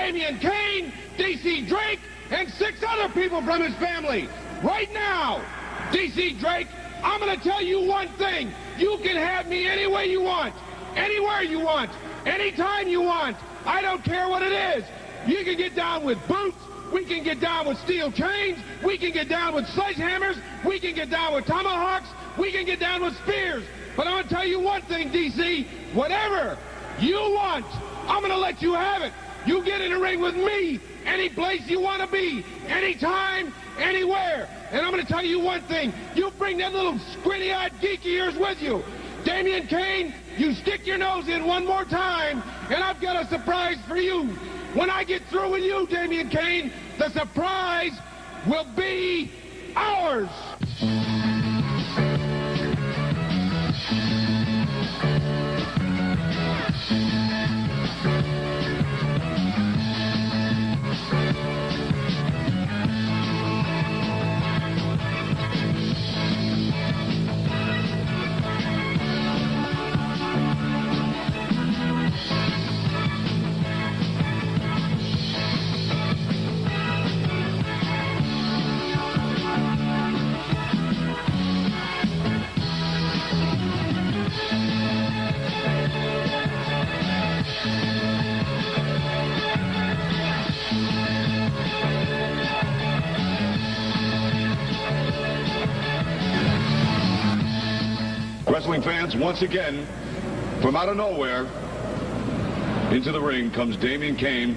Damien Kane, DC Drake, and 6 other people from his family. Right now, DC Drake, I'm going to tell you one thing. You can have me any way you want, anywhere you want, anytime you want. I don't care what it is. You can get down with boots. We can get down with steel chains. We can get down with sledgehammers. We can get down with tomahawks. We can get down with spears. But I'm going to tell you one thing, DC. Whatever you want, I'm going to let you have it. You get in the ring with me any place you want to be, anytime, anywhere. And I'm going to tell you one thing. You bring that little squinty-eyed geek of yours with you. Damien Kane, you stick your nose in one more time, and I've got a surprise for you. When I get through with you, Damien Kane, the surprise will be ours. Wrestling fans, once again, from out of nowhere, into the ring comes Damien Kane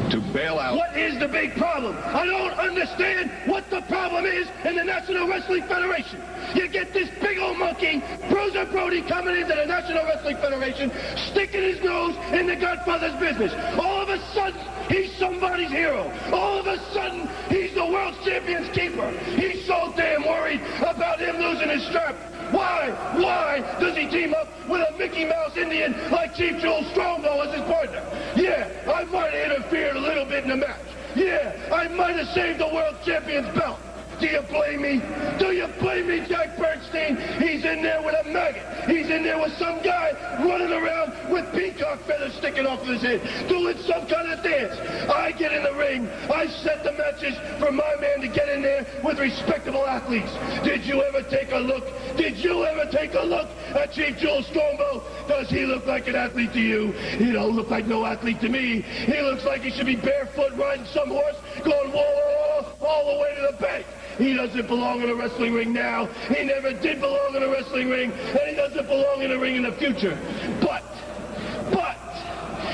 to bail out. What is the big problem? I don't understand what the problem is in the National Wrestling Federation. You get this big old monkey, Bruiser Brody, coming into the National Wrestling Federation, sticking his nose in the Godfather's business. All of a sudden, he's somebody's hero. All of a sudden, he's the world champion's keeper. He's so damn worried about him losing his strap. Why does he team up with a Mickey Mouse Indian like Chief Jules Strongbow as his partner? Yeah, I might have interfered a little bit in the match. Yeah, I might have saved the world champion's belt. Do you blame me? Do you blame me, Jack Bernstein? He's in there with a maggot. He's in there with some guy running around with peacock feathers sticking off of his head, doing some kind of dance. I get in the ring. I set the matches for my man to get in there with respectable athletes. Did you ever take a look? Did you ever take a look at Chief Jules Strongbow? Does he look like an athlete to you? He don't look like no athlete to me. He looks like he should be barefoot riding some horse going whoa, all the way to the bank. He doesn't belong in a wrestling ring now. He never did belong in a wrestling ring, and he doesn't belong in a ring in the future. But,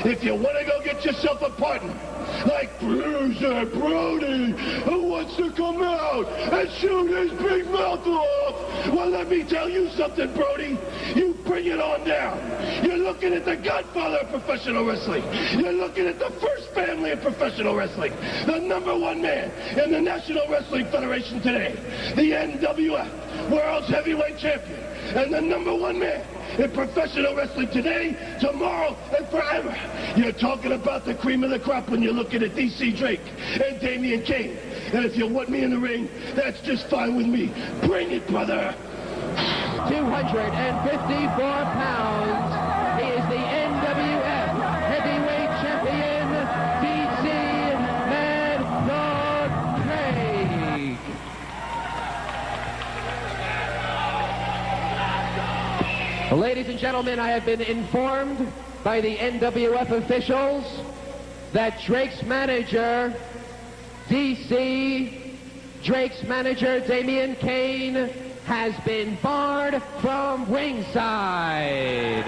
if you want to go get yourself a partner, like Bruiser Brody, who wants to come out and shoot his big mouth off, well, let me tell you something, Brody. You bring it on down. You're looking at the godfather of professional wrestling. You're looking at the first family of professional wrestling. The #1 man in the National Wrestling Federation today. The NWF World's Heavyweight Champion. And the #1 man in professional wrestling today, tomorrow, and forever. You're talking about the cream of the crop when you're looking at DC Drake and Damien Kane. And if you want me in the ring, that's just fine with me. Bring it, brother. 254 pounds. He is the NWF Heavyweight Champion, DC Mad Dog Craig. Ladies and gentlemen, I have been informed by the NWF officials that Drake's manager, DC, Drake's manager, Damien Kane, has been barred from ringside.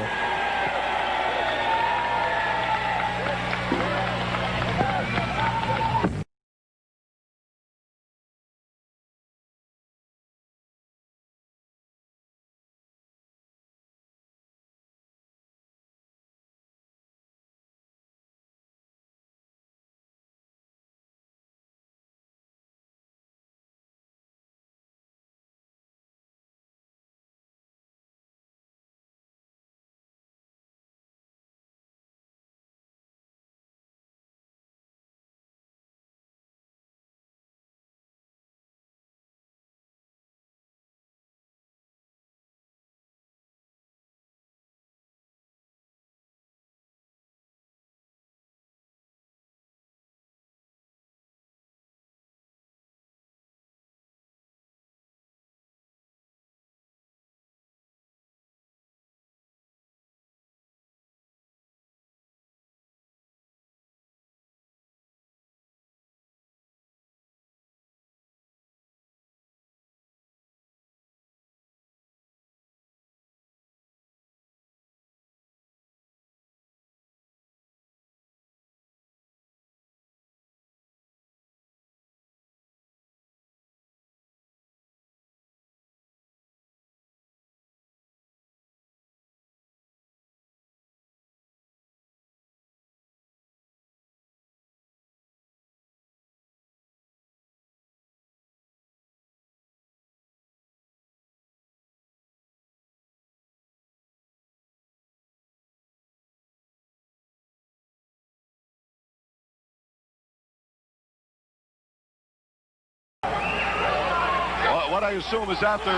what I assume is after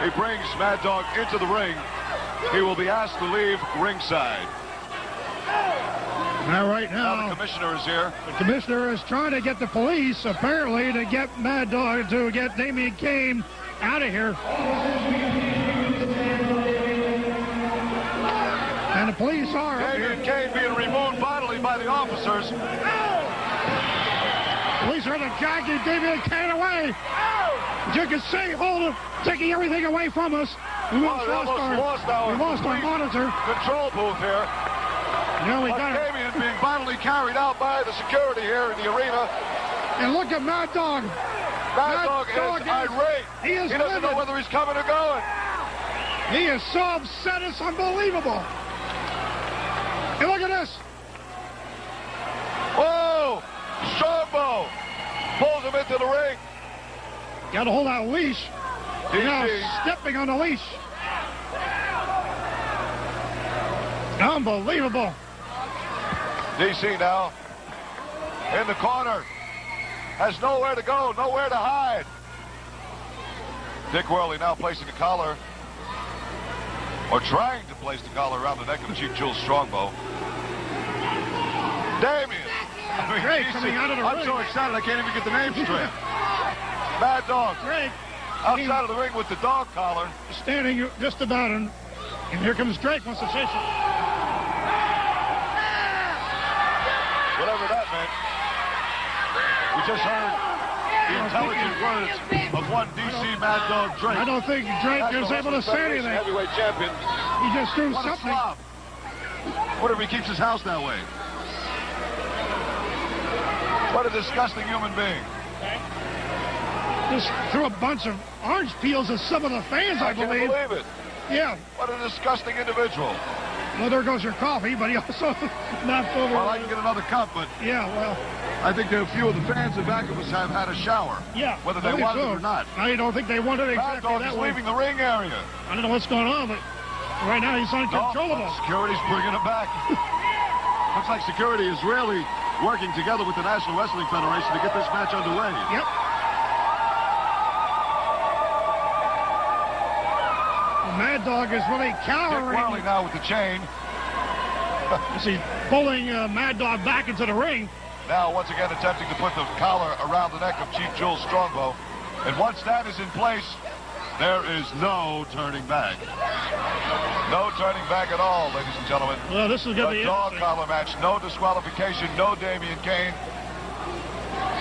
he brings Mad Dog into the ring, he will be asked to leave ringside. Now, right now, the commissioner is here. The commissioner is trying to get the police, apparently, to get Mad Dog, to get Damien Kane out of here. And the police are Damien Kane being removed bodily by the officers. Police are dragging Damien Kane away. As you can see, taking everything away from us. We lost our monitor. Control booth here. Damien being bodily carried out by the security here in the arena. And look at Mad Dog. Mad Dog is irate. He doesn't know whether he's coming or going. He is so upset, it's unbelievable. And look at this. Whoa! Strongbow pulls him into the ring. Got to hold that leash. He's now stepping on the leash. Unbelievable. DC now in the corner. Has nowhere to go, nowhere to hide. Dick Worley now placing the collar, or trying to place the collar around the neck of Chief Jules Strongbow. Damien. Drake coming out of the ring. I'm so excited I can't even get the name straight. Mad Dog. Drake. Outside of the ring with the dog collar. Standing just about him. And here comes Drake, wants to say something. Whatever that meant. We just heard the intelligent words of one DC Mad Dog Drake. I don't think Drake is able to say anything. Heavyweight champion. He just threw something. What if he keeps his house that way? What a disgusting human being. Just threw a bunch of orange peels at some of the fans, I believe. I can't believe it. Yeah. What a disgusting individual. Well, there goes your coffee, but he also knocked over. Well, I can get another cup, but yeah, well, I think that a few of the fans in back of us have had a shower. Yeah. Whether they wanted it or not. I don't think they wanted it exactly Mad Dog that is way. leaving the ring area. I don't know what's going on, but right now he's uncontrollable. Security's bringing him back. Looks like security is really working together with the National Wrestling Federation to get this match underway. Yep. Mad Dog is really cowering. Dick Worley now with the chain. He's pulling Mad Dog back into the ring. Now once again attempting to put the collar around the neck of Chief Jules Strongbow. And once that is in place, there is no turning back. No turning back at all, ladies and gentlemen. Well, this is going to be a dog collar match. No disqualification, no Damien Kane.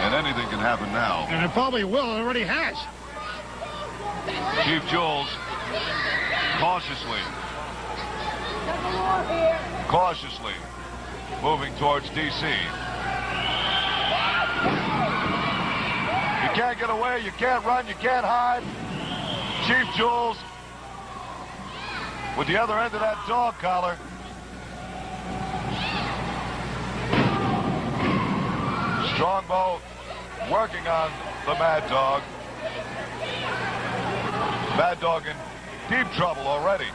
And anything can happen now. And it probably will. It already has. Chief Jules cautiously moving towards DC. You can't get away, you can't run, you can't hide. Chief Jules with the other end of that dog collar. Strongbow working on the Mad Dog. Mad Dog in deep trouble already.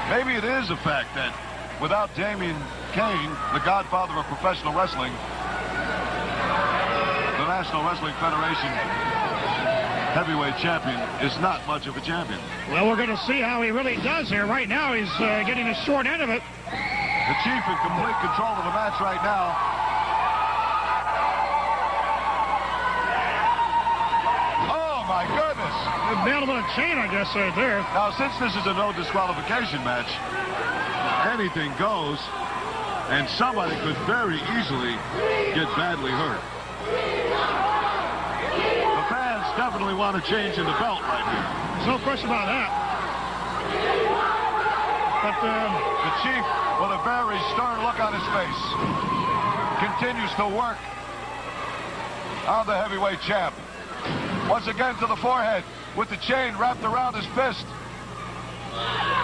Maybe it is a fact that without Damien Kane, the godfather of professional wrestling, the National Wrestling Federation heavyweight champion is not much of a champion. Well, we're going to see how he really does here. Right now, he's getting the short end of it. The Chief in complete control of the match right now. Oh, my goodness. They nailed him with a chain, I guess, right there. Now, since this is a no disqualification match, anything goes, and somebody could very easily get badly hurt. The fans definitely want to change in the belt right here. There's no question about that. But the Chief, with a very stern look on his face, continues to work on the heavyweight champ. Once again to the forehead with the chain wrapped around his fist.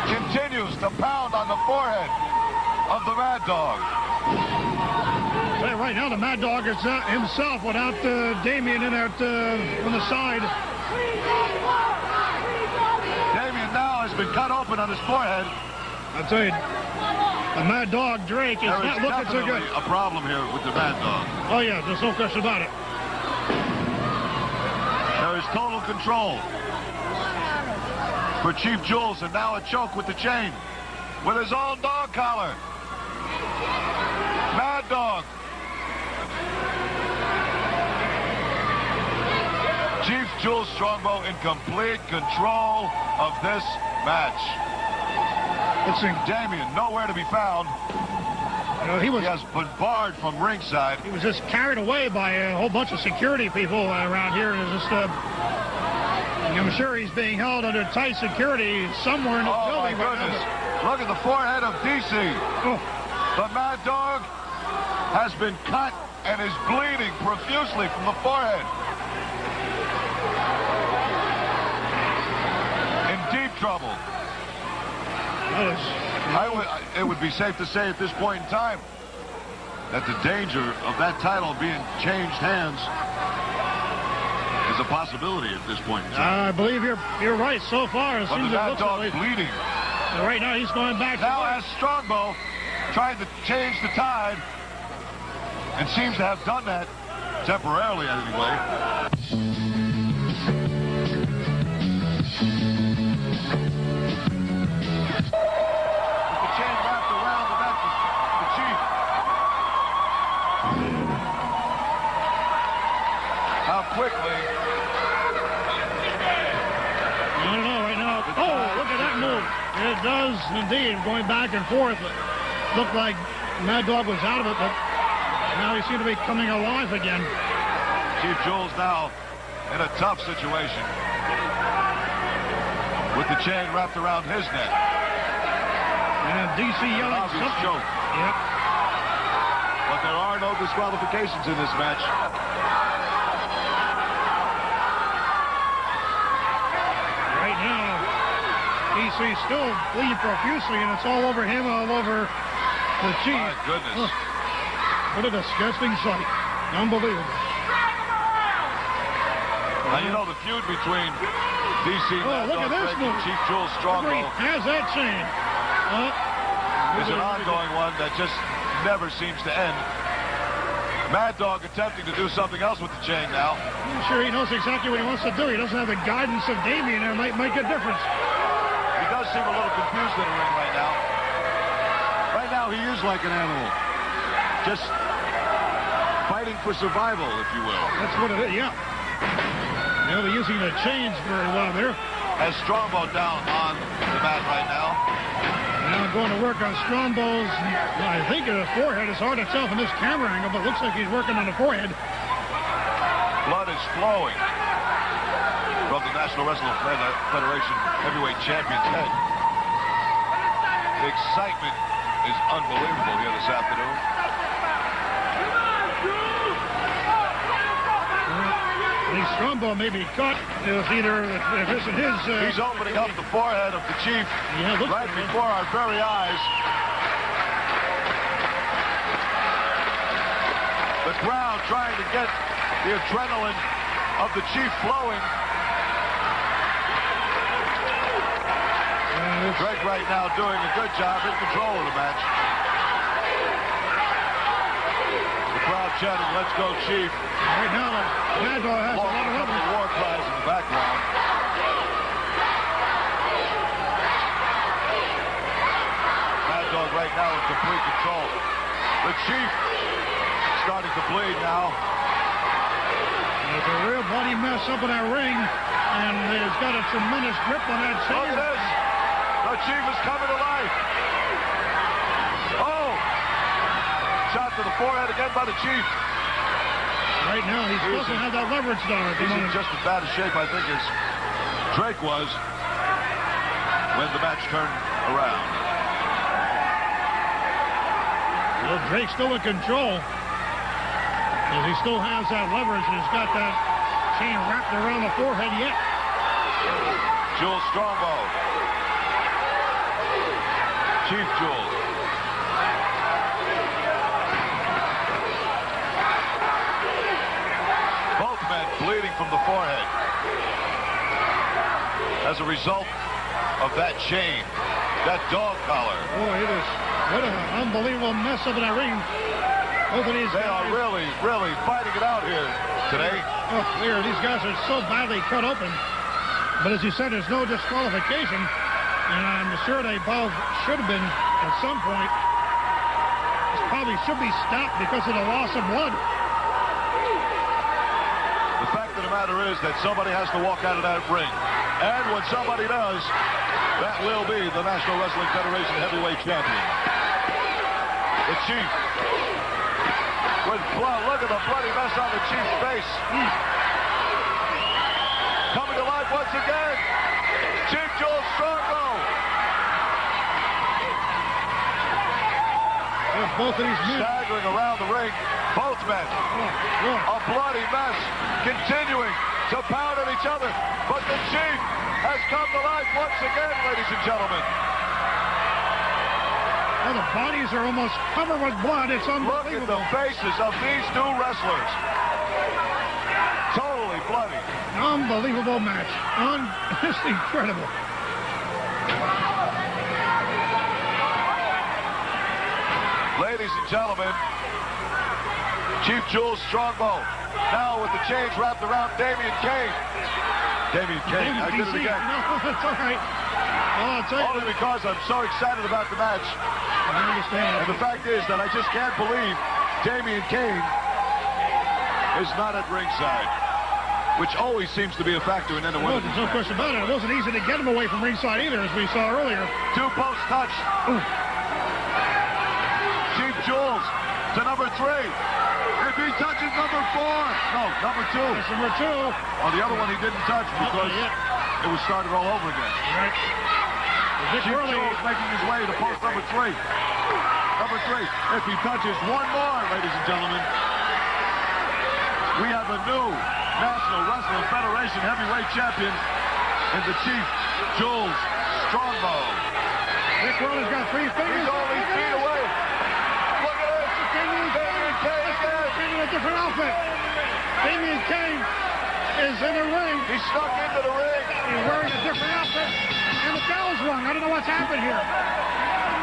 Continues to pound on the forehead of the Mad Dog. Hey, right now the Mad Dog is himself without Damien in there on the side. Damien now has been cut open on his forehead. I'll tell you, the Mad Dog Drake is not looking so good. A problem here with the Mad Dog. Oh yeah, there's no question about it. control for Chief Jules, and now a choke with the chain with his own dog collar. Mad Dog. Chief Jules Strongbow in complete control of this match. Let's see. Damien nowhere to be found. He has been barred from ringside. He was just carried away by a whole bunch of security people around here. And just, I'm sure he's being held under tight security somewhere in the building. Oh, my goodness. Look at the forehead of DC. Oh. The Mad Dog has been cut and is bleeding profusely from the forehead. In deep trouble. It would be safe to say at this point in time that the danger of that title being changed hands is a possibility at this point in time. I believe you're right so far. But the Mad Dog bleeding. Right now he's going back. Now as Strongbow trying to change the tide, and seems to have done that temporarily anyway. Quickly. I don't know right now. Oh, look at that move. It does indeed. Going back and forth. It looked like Mad Dog was out of it, but now he seemed to be coming alive again. Chief Jules now in a tough situation with the chain wrapped around his neck. And DC yelling something. Choke. Yep. But there are no disqualifications in this match. DC's still bleeding profusely, and it's all over him, all over the Chief. My goodness. What a disgusting sight. Unbelievable. Now, you know the feud between DC Mad Dog and Chief Jules Strongbow has that chain. Is an ongoing one that just never seems to end. Mad Dog attempting to do something else with the chain now. I'm sure he knows exactly what he wants to do. He doesn't have the guidance of Damien, and it might make a difference. He does seem a little confused in the ring right now. Right now, he is like an animal. Just fighting for survival, if you will. That's what it is, yeah. They're using the chains very well there. Has Strongbow down on the mat right now. Now going to work on Strongbow's, I think, the forehead. It's hard to tell from this camera angle, but it looks like he's working on the forehead. Blood is flowing from the National Wrestling Federation heavyweight champion's head. The excitement is unbelievable here this afternoon. I think Strongbow may be caught. If this is his... He's opening up the forehead of the Chief right before our very eyes. The crowd trying to get the adrenaline of the Chief flowing. Greg right now doing a good job in control of the match. The crowd chanting, "Let's go, Chief." Right now, Mad Dog has a lot of the war cries in the background. Mad Dog right now in complete control. The Chief starting to bleed now. It's a real bloody mess up in that ring, and he's got a tremendous grip on that chain. Look at this. The Chief is coming to life. Oh! Shot to the forehead again by the Chief. Right now, he's supposed to have that leverage down. He's in just as bad a shape, I think, as Drake was when the match turned around. Well, Drake's still in control. As he still has that leverage, and he's got that chain wrapped around the forehead yet. Jules Strongbow. Chief Jules. Both men bleeding from the forehead as a result of that chain, that dog collar. Boy, it is what an unbelievable mess up in that ring. Both of these They are really, really fighting it out here today. Oh, clear. These guys are so badly cut open. But as you said, there's no disqualification. And I'm sure they both should have been at some point. This probably should be stopped because of the loss of blood. The fact of the matter is that somebody has to walk out of that ring. And when somebody does, that will be the National Wrestling Federation Heavyweight Champion. The Chief. With blood. Look at the bloody mess on the Chief's face. Coming to life once again. Chief Jules Strongbow. There's both of these men staggering around the ring. Both men. A bloody mess. Continuing to pound at each other. But the Chief has come to life once again, ladies and gentlemen. Well, the bodies are almost covered with blood. It's unbelievable. Look at the faces of these two wrestlers. Totally bloody. Unbelievable match. Just incredible. Ladies and gentlemen, Chief Jules Strongbow now with the chains wrapped around Damien Kane. Damien Kane, I did it again. No, that's all right. Well, I'll tell you. Only because I'm so excited about the match. I understand. And the fact is that I just can't believe Damien Kane is not at ringside, which always seems to be a factor in any one of these There's no question about it. It wasn't easy to get him away from ringside either, as we saw earlier. Two post touch. Chief Jules to number 3. If he touches number 4. No, number 2. That's number 2. Oh, the other one he didn't touch because it was started all over again. Right. Chief Jules making his way to post number 3. Number 3. If he touches one more, ladies and gentlemen, we have a new National Wrestling Federation Heavyweight Champion in the Chief Jules Strongbow. Dick Worley's got 3 fingers. He's only feet away. Look at this. Damien Kane again. In a different outfit. Damien Kane is in the ring. He snuck into the ring. He's wearing a different outfit. And the bell's rung. I don't know what's happened here.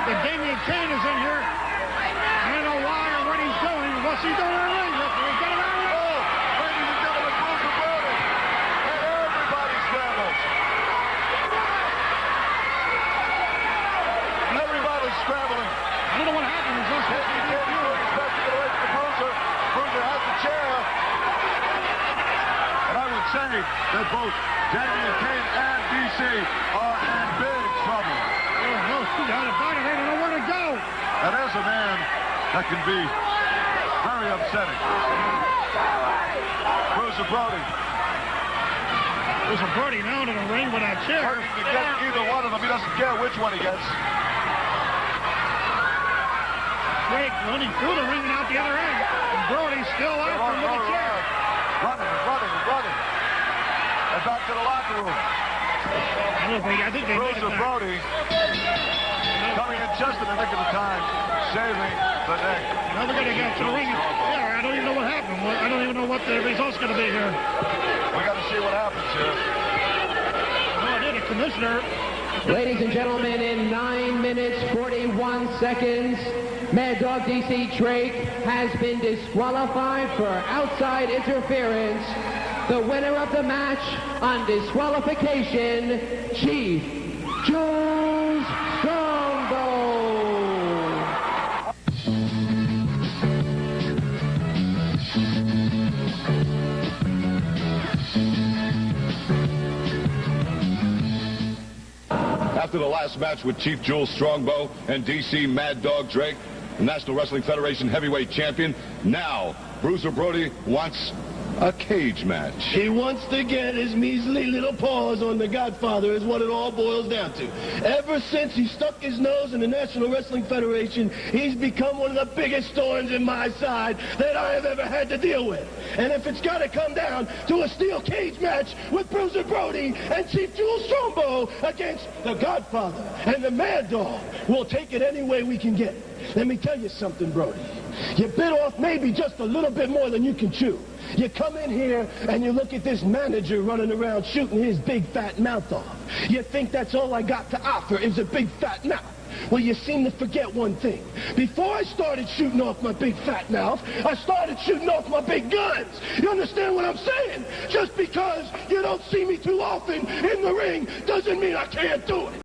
But Damien Kane is in here. I don't know why or what he's doing. What's he doing in the ring? We'll get him out of here. Oh, ladies and gentlemen, Bruiser Brody. And everybody's scrambles. Everybody's scrambling. I don't know what happened. He's just Damien Kane is back to get away from the Bruiser. Bruiser has the chair. And I would say that both Damien Kane and DC are in big trouble. Oh, no doubt about it. They don't know where to go. And there's a man that can be very upsetting. Bruiser Brody. Bruiser Brody now in the ring with a chair. Working to get either one of them. He doesn't care which one he gets. Drake running through the ring and out the other end. And Brody's still out from the chair. Running. And back to the locker room. I think they Bruiser Brody coming in just in the nick of the time, saving the neck. Now they're going to get to the ring. Yeah, I don't even know what happened. I don't even know what the result's going to be here. We got to see what happens here. No, I did. A commissioner. Ladies and gentlemen, in 9 minutes, 41 seconds, Mad Dog DC Drake has been disqualified for outside interference. The winner of the match on disqualification, Chief Jules Strongbow. After the last match with Chief Jules Strongbow and DC Mad Dog Drake, the National Wrestling Federation Heavyweight Champion, now Bruiser Brody wants a cage match. He wants to get his measly little paws on the Godfather is what it all boils down to. Ever since he stuck his nose in the National Wrestling Federation, he's become one of the biggest thorns in my side that I have ever had to deal with. And if it's got to come down to a steel cage match with Bruiser Brody and Chief Jules Strongbow against the Godfather and the Mad Dog, we'll take it any way we can get. Let me tell you something, Brody. You bit off maybe just a little bit more than you can chew. You come in here and you look at this manager running around shooting his big fat mouth off. You think that's all I got to offer is a big fat mouth. Well, you seem to forget one thing. Before I started shooting off my big fat mouth, I started shooting off my big guns. You understand what I'm saying? Just because you don't see me too often in the ring doesn't mean I can't do it.